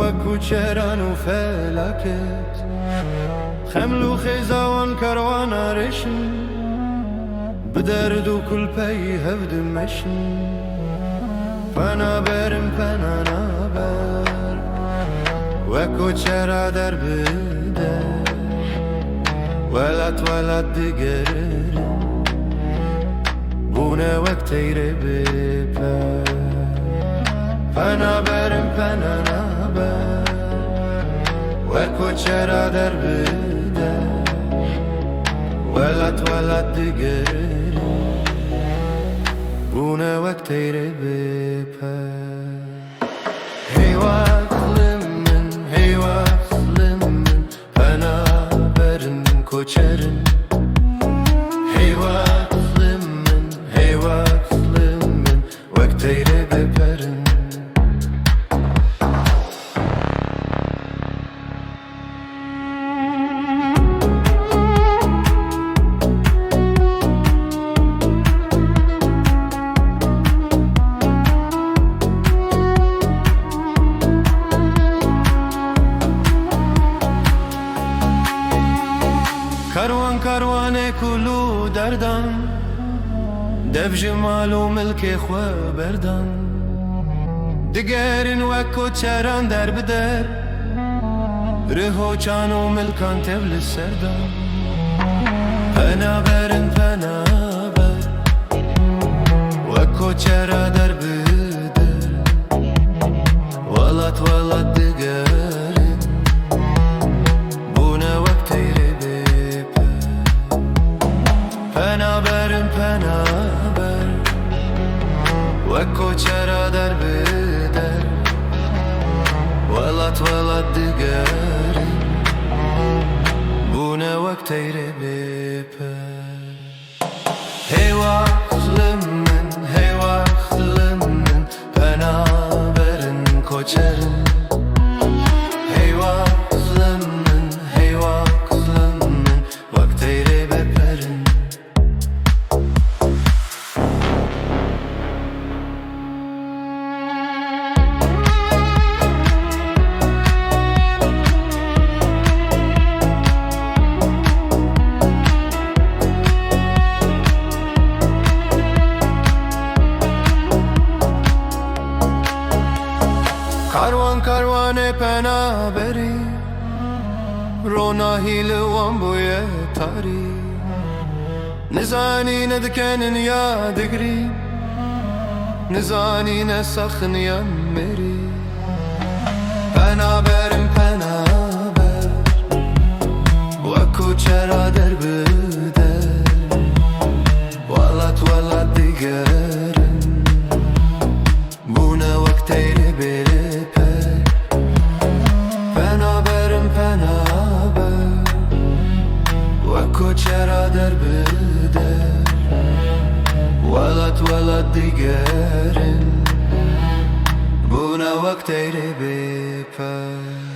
وەکو چێران و فێلاکێت خەمل و خێزاوان کەڕوان ئارێشن بدەرد و کولپەی هەودمەشن پەنابەرم پەنانابەر وەکو چێرا دەربدە وەلات وەلات دگەرن بوونە وەک تەیرێ بپەر پەنابەرم پەنانابەر وەکو چێرا دەربدە وەلات وەلات دگەرن بوونە وەک تەیرێ بپەر هەیوادڵم من هەیوادڵم من پەنابەرن کۆچەرن هەیوادڵم من هەیوادڵم من وەک تەیرێ بپەرن کاروان کاروانێک و لو دەردان دەبژە ماڵ و ملکێ خوا بەردان دگەرن وەکو چێران دەربدەر رهۆچان و ملکان تێو لە سەردان پەنابەرن پەنابەر وەکو چێرا دەربدەر وەڵات وەڵات دگەرن بوونە وەک تەیرێ پەنابەرم پەنابەر وەکو چێرا دەربدەر وەڵات وەڵات دگەرن بوونە وەک تەیرێ بپەر هەیوادڵم من هەیوادڵم من پەنابەرن کۆچەرن هەیوادڵم من هەیوادڵم من وەک تەیرێ بپەرن کاروان کاروانێ پەنابەری ڕۆناهی لەوان بۆیە تاری نزانی نەدکەنن یا دگری نزانی نەسەخن یا مێری پەنابەرم پەنابەر وەکو چێرا دەربدەر وەڵات وەڵات دگەرن بوونە وەک تەیرێ بپەر پەنابەرم پەنابەر وەکو چێرا دەربدەر وەڵات وەڵات دگەرن بوونە وەک تەیرێ بپەر